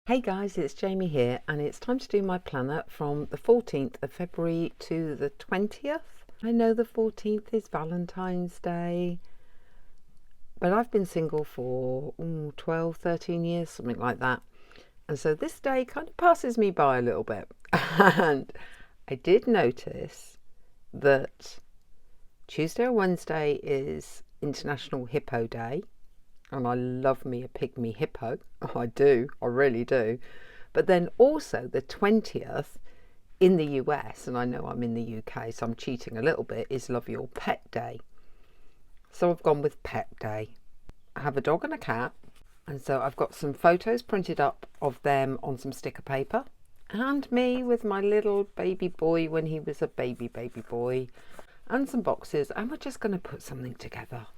Hey guys, it's Jamie here, and it's time to do my planner from the 14th of February to the 20th. I know the 14th is Valentine's Day, but I've been single for 12, 13 years, something like that. And so this day kind of passes me by a little bit. And I did notice that Tuesday or Wednesday is International Hippo Day. And I love me a pygmy hippo. I do, I really do. But then also the 20th in the US, and I know I'm in the UK, so I'm cheating a little bit, is Love Your Pet Day. So I've gone with Pet Day. I have a dog and a cat, and so I've got some photos printed up of them on some sticker paper, and me with my little baby boy when he was a baby boy, and some boxes, and we're just going to put something together.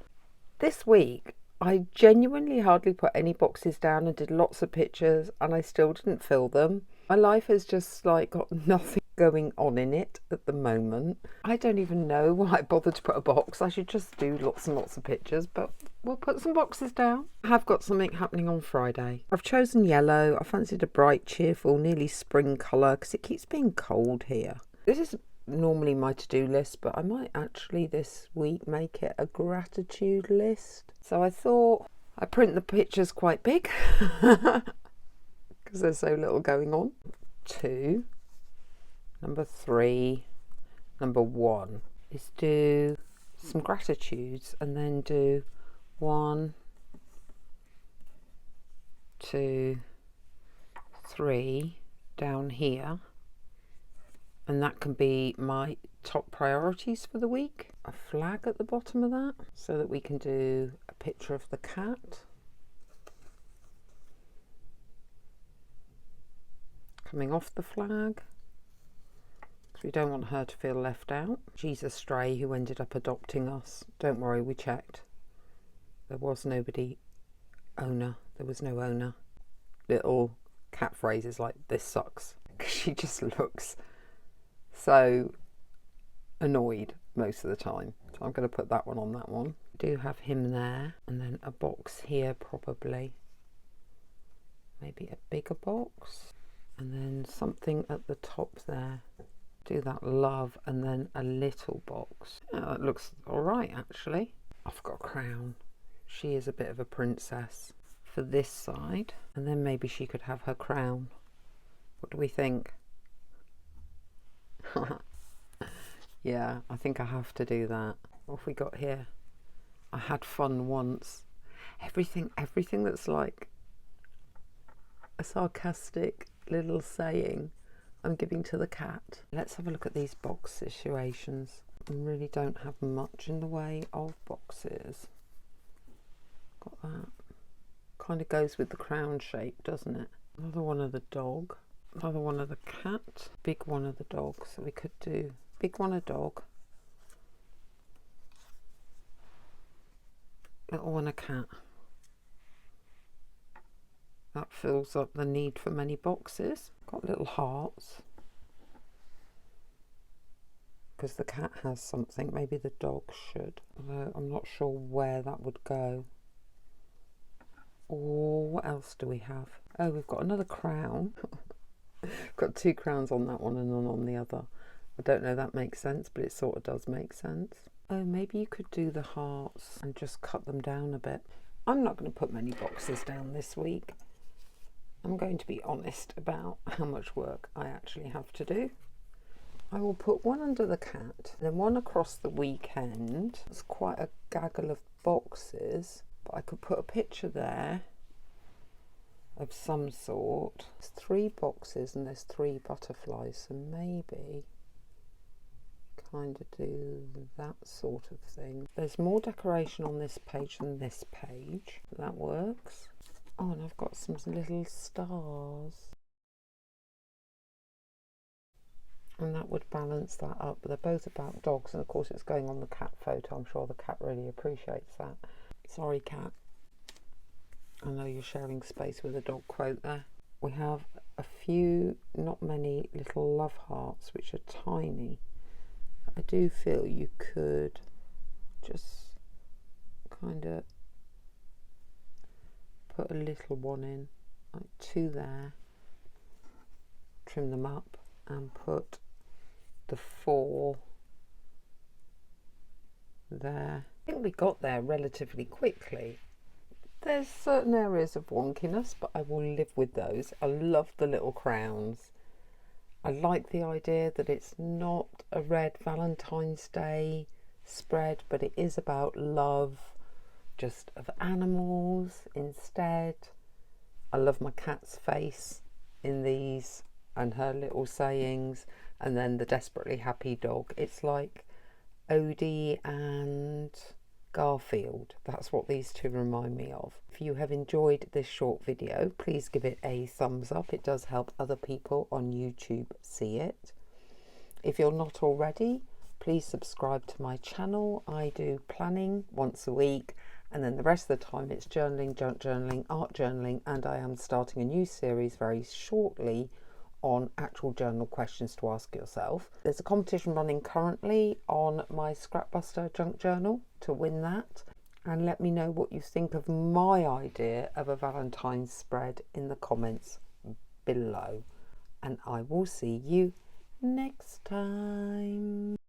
This week I genuinely hardly put any boxes down and did lots of pictures, and I still didn't fill them. My life has just got nothing going on in it at the moment. I don't even know why I bothered to put a box. I should just do lots and lots of pictures, but we'll put some boxes down. I have got something happening on Friday. I've chosen yellow. I fancied a bright, cheerful, nearly spring colour because it keeps being cold here. This is normally my to-do list, but I might actually this week make it a gratitude list. So I thought I'd print the pictures quite big because there's so little going on. 2, number 3, number 1 is do some gratitudes, and then do 1, 2, 3 down here. And that can be my top priorities for the week. A flag at the bottom of that so that we can do a picture of the cat. Coming off the flag, because we don't want her to feel left out. She's a stray who ended up adopting us. Don't worry, we checked. There was no owner. Little cat phrases like "this sucks" because she just looks so annoyed most of the time. So I'm going to put that one on that one. I do have him there, and then a box here probably. Maybe a bigger box. And then something at the top there. Do that love, and then a little box. Yeah, that looks alright actually. I've got a crown. She is a bit of a princess for this side. And then maybe she could have her crown. What do we think? Yeah, I think I have to do that. What have we got here? I had fun once. Everything that's like a sarcastic little saying I'm giving to the cat. Let's have a look at these box situations. I really don't have much in the way of boxes. Got that. Kind of goes with the crown shape, doesn't it? Another one of the dog. Another one of the cat, big one of the dog. So we could do big one of dog, little one of cat. That fills up the need for many boxes. Got little hearts because the cat has something. Maybe the dog should, although I'm not sure where that would go. Or what else do we have? Oh, we've got another crown. Got 2 crowns on that one and none on the other. I don't know if that makes sense, but it sort of does make sense. Oh, maybe you could do the hearts and just cut them down a bit. I'm not going to put many boxes down this week. I'm going to be honest about how much work I actually have to do. I will put one under the cat, then one across the weekend. It's quite a gaggle of boxes, but I could put a picture there of some sort. There's 3 boxes and there's 3 butterflies, so maybe kind of do that sort of thing. There's more decoration on this page than this page. That works. Oh, and I've got some little stars. And that would balance that up. They're both about dogs, and of course it's going on the cat photo. I'm sure the cat really appreciates that. Sorry, cat. I know you're sharing space with a dog quote there. We have a few, not many, little love hearts, which are tiny. I do feel you could just kind of put a little one in, like 2 there, trim them up and put the 4 there. I think we got there relatively quickly. There's certain areas of wonkiness, but I will live with those. I love the little crowns. I like the idea that it's not a red Valentine's Day spread, but it is about love, just of animals instead. I love my cat's face in these and her little sayings, and then the desperately happy dog. It's like Odie and Garfield. That's what these two remind me of. If you have enjoyed this short video, please give it a thumbs up. It does help other people on YouTube see it. If you're not already, please subscribe to my channel. I do planning once a week, and then the rest of the time it's journaling, junk journaling, art journaling, and I am starting a new series very shortly on actual journal questions to ask yourself. There's a competition running currently on my Scrapbuster junk journal to win that, and let me know what you think of my idea of a Valentine's spread in the comments below, and I will see you next time.